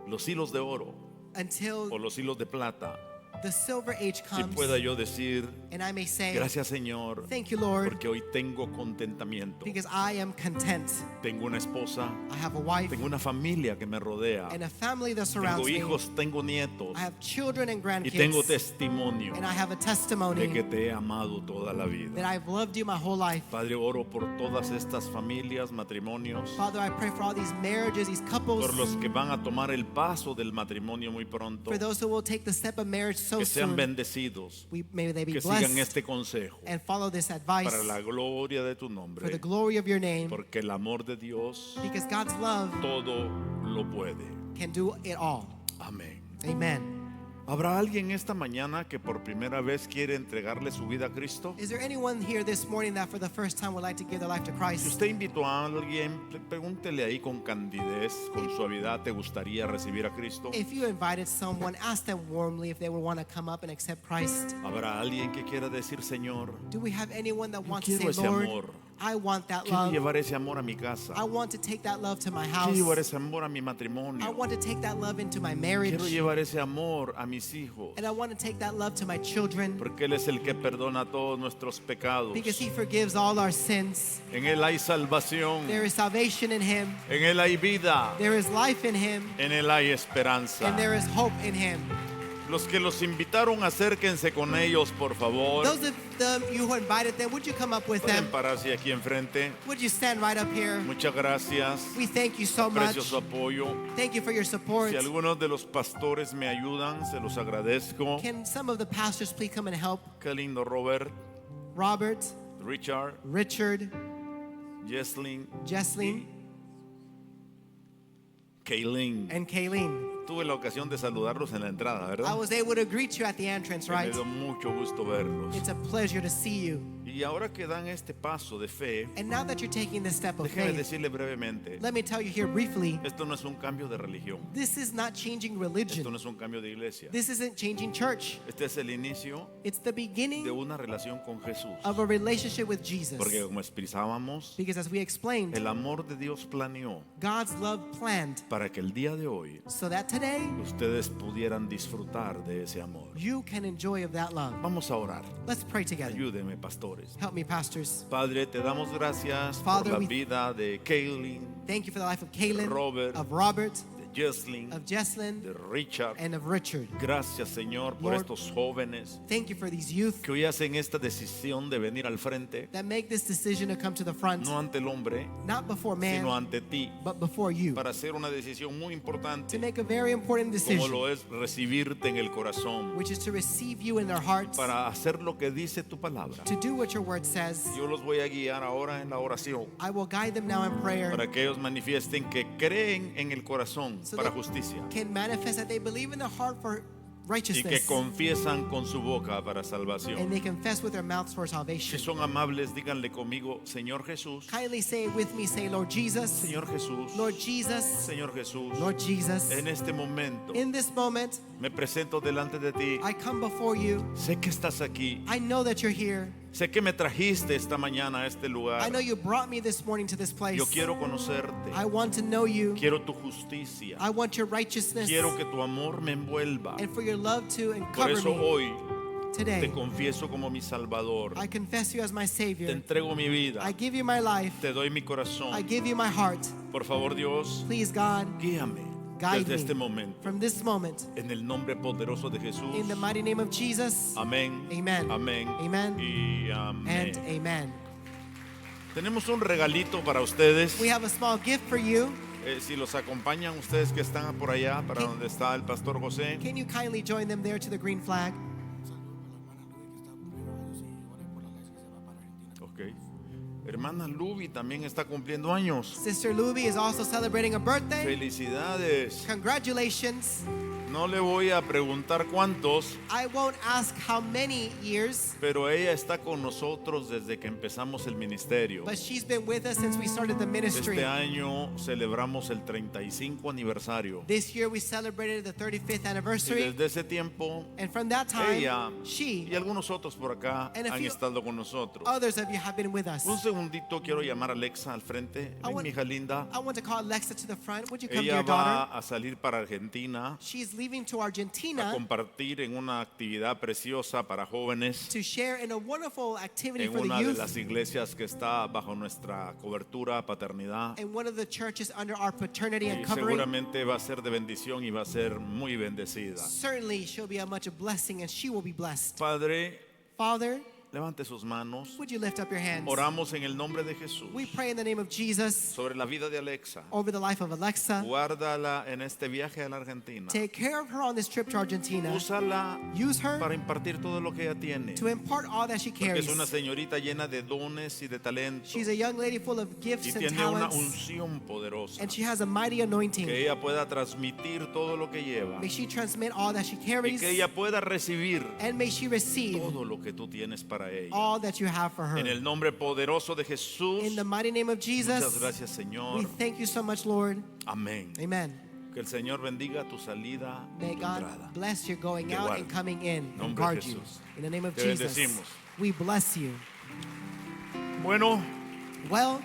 los hilos de oro o until los hilos de plata, the silver age y comes, pueda yo decir: and I may say, gracias, Señor, thank you, Lord, porque hoy tengo contentamiento, because I am content. tengo una esposa, I have a wife tengo una familia que me rodea, and a family that tengo surrounds me. hijos, tengo nietos, I have children and y tengo grandkids, testimonio and I have a de que testimony te he amado toda la that vida. I've loved you my whole life. Padre, oro por todas estas familias, matrimonios, Father, I pray for all these marriages, these couples, por los que van a tomar el paso del matrimonio muy pronto, for those who will take the step of marriage so que sean soon. bendecidos, May they be que sigan blessed este consejo and follow this advice para la gloria de tu for the nombre, glory of your name, porque el amor de Dios because God's love todo lo puede. can do it all. Amén. Amen. ¿Habrá alguien esta mañana que por primera vez quiere entregarle su vida a Cristo? Is there anyone here this morning that for the first time would like to give their life to Si Christ? usted invitó a alguien, pregúntele ahí con candidez, con suavidad: ¿te gustaría recibir a Cristo? If you invited someone, ask them warmly if they would want to come up and accept Christ. ¿Habrá alguien que quiera decir: Señor, Do we have anyone that wants to quiero say, ese Lord, amor. I want that quiero love. llevar ese amor a mi casa, I want to take that love to my quiero house. llevar ese amor a mi I matrimonio, want to take that love into my marriage. quiero llevar ese amor a mis hijos, And I want to take that love to my children, porque Él es el que perdona todos nuestros pecados. because He forgives all our sins. En Él hay salvación, There is salvation in Him. en Él hay vida, There is life in Him. en Él hay esperanza. And there is hope in Him. Los que los invitaron, acérquense con ellos, por favor. Those of them you who invited them, would you come up with Pueden them? pararse aquí enfrente. Would you stand right up here? Muchas gracias. We thank you so much. Aprecio su apoyo. Thank you for your support. Si algunos de los pastores me ayudan, se los agradezco. Can some of the pastors please come and help? Qué lindo, Robert, Robert, Richard, Richard, Jesslyn, Jesslyn, Kaylin. and Kayleen. Tuve la ocasión de saludarlos en la entrada, I ¿verdad? was able to greet you at the entrance, Me right? dio mucho gusto verlos. It's a pleasure to see you. Y ahora que dan este paso de fe, And now that you're taking this step of déjeme faith, decirle brevemente, let me tell you here briefly, esto no es un cambio de religión, this is not changing esto religion. no es un cambio de iglesia, This isn't changing church. este es el inicio It's the de beginning una relación con Jesús. of a relationship with Jesus. Porque como expresábamos, Because as we explained, el amor de Dios planeó God's love planned para que el día de hoy so that today ustedes pudieran disfrutar de ese amor. you can enjoy of that love. Vamos a orar. Let's pray together. Ayúdenme, pastores. Help me, pastors. Padre, te damos gracias Father, por la we- vida de Kaylin, Thank you for the life of Kaylin, Robert, of Robert, de Jesslyn, of Jesslyn, de Richard. and of Richard. Gracias, Señor, por Lord, estos jóvenes Thank you for these youth que hoy hacen esta decisión de venir al frente, that make this decision to come to the front, no ante el hombre, not before sino man, ante ti, but before you, para hacer una decisión muy to importante, make a very important como decision, lo es recibirte en el corazón, which is to receive you in their hearts, para hacer lo que dice tu palabra. to do what your word says. Yo los voy a guiar ahora en la oración, I will guide them now in prayer, para que ellos manifiesten que creen en el corazón so para they justicia can manifest that they believe in their heart for y que righteousness, confiesan con su boca para and salvación. they confess with their mouths for Si salvation. son amables, díganle conmigo: Señor Jesús, Kindly say it with me, say, Lord Jesus, Señor Jesús, Lord Jesus, Señor Jesús. Lord Jesus. En este momento In this moment, me presento delante de ti. I come before you. Sé que estás aquí. I know that you're here. Sé que me trajiste esta mañana a este I lugar. know you brought me this morning to this place. Yo quiero conocerte. I want to know you. Quiero tu justicia. I want your righteousness Quiero que tu amor me envuelva. and for your love to Por cover eso me. hoy Today, te confieso como mi Salvador. I confess you as my Te Savior. entrego mi vida. I give you my life. Te doy mi I corazón. give you my heart. Por favor, Dios, Please, God, guíame guide desde este me momento. from this moment. En el nombre poderoso de Jesús. In the mighty name of Jesus. Amén. Amen. Amén. Amen. Y And amén. amen. Tenemos un regalito para ustedes. We have a small gift for you. Si los acompañan ustedes que están por allá, para ¿Qué? donde está el pastor José. Can you kindly join them there to the green flag? Ok. Hermana Luby también está cumpliendo años. Sister Luby is also celebrating a birthday. Felicidades. Congratulations. No le voy a preguntar cuántos, I won't ask how many years, pero ella está con nosotros desde que empezamos el ministerio. but she's been with us since we started the ministry. Este año celebramos el 35 aniversario. This year we celebrated the 35th Y anniversary. desde ese tiempo, And from that time, ella she, y algunos otros por acá And a han few estado con nosotros. others of you have been with us. Un segundito, quiero llamar a Alexa al frente. I Ven, want- mi hija linda. I want to call Alexa to the front. Would you come, Ella dear daughter? va a salir para Argentina She's leaving to a Argentina compartir en una actividad preciosa para jóvenes to share in a wonderful activity en for the una de youth las iglesias que está bajo nuestra cobertura, paternidad. in one of the churches under our paternity and Y covering. seguramente va a ser de bendición y va a ser muy bendecida. Certainly she'll be a much of blessing and she will be blessed. Padre, Father, levante sus manos. would you lift up your hands? Oramos en el nombre de Jesús We pray in the name of Jesus sobre la vida de Alexa. over the life of Alexa. Guárdala en este viaje a la Argentina. Take care of her on this trip to Argentina. Úsala Use her para impartir todo lo que ella tiene. to impart all that she Porque carries. es una señorita llena de dones y de talentos. She's a young lady full of Y gifts and tiene una talents, unción poderosa. and she has a mighty anointing. Que ella pueda transmitir todo lo que lleva. May she transmit all that she Y carries, que ella pueda recibir and may she receive todo lo que tú tienes para ella. all that you have for her. En el nombre poderoso de Jesús. In the mighty name of Muchas Jesus, gracias, Señor. we thank you so much, Lord. Amén. Amen. Que el Señor bendiga tu salida y May tu God entrada. bless your going Te out guarde. and coming in and Nombre de guard you. Jesús. In the name of Te Jesus, bendecimos. we bless you. Bueno, Well,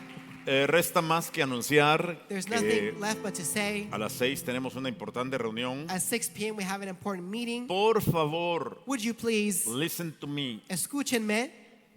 resta más que anunciar there's que nothing left but to say, a las 6 tenemos una importante reunión. at 6 p.m. we have an important meeting. Por favor, Would you please, listen to me. escúchenme,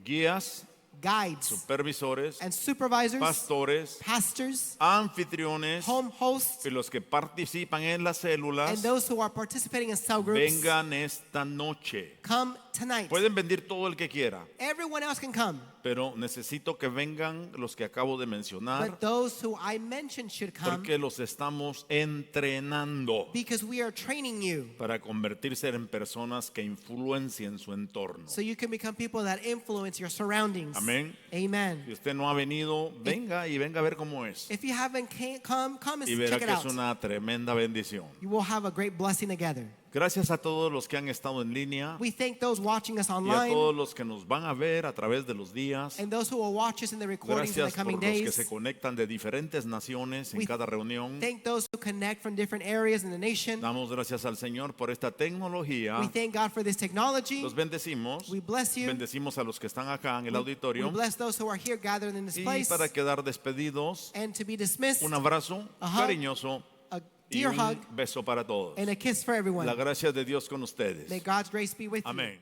Guías, guides supervisores, and supervisors, pastores, pastors, anfitriones home hosts, y los que participan en las células, and those who are participating in cell groups, vengan esta noche. come tonight. Pueden venir todo el que quiera, Everyone else can come, pero necesito que vengan los que acabo de mencionar but those who I mentioned should come porque los estamos entrenando because we are training you para convertirse en personas que influencien su entorno. so you can become people that influence your surroundings. Amén. Amen. Si usted no ha venido, venga y venga a ver cómo es. If you haven't come and Y verá check it que es out. una tremenda bendición. You will have a great blessing together. Gracias a todos los que han estado en línea We thank those watching us y a online todos los que nos van a ver a través de los días. and those who will watch us in the recordings in the Gracias por coming los que se days. conectan de diferentes naciones en We cada reunión. Thank those who connect from different areas in the nation. Damos gracias al Señor por esta We tecnología. thank God for this technology. Los bendecimos. We bless you. Bendecimos a los que están acá en el We auditorio. bless those who are here gathered in this Y place. para quedar despedidos, And to be dismissed, un abrazo Ajá. cariñoso a y dear un hug beso para todos. and a kiss for everyone. La gracia de Dios con ustedes. May God's grace be with you. Amén.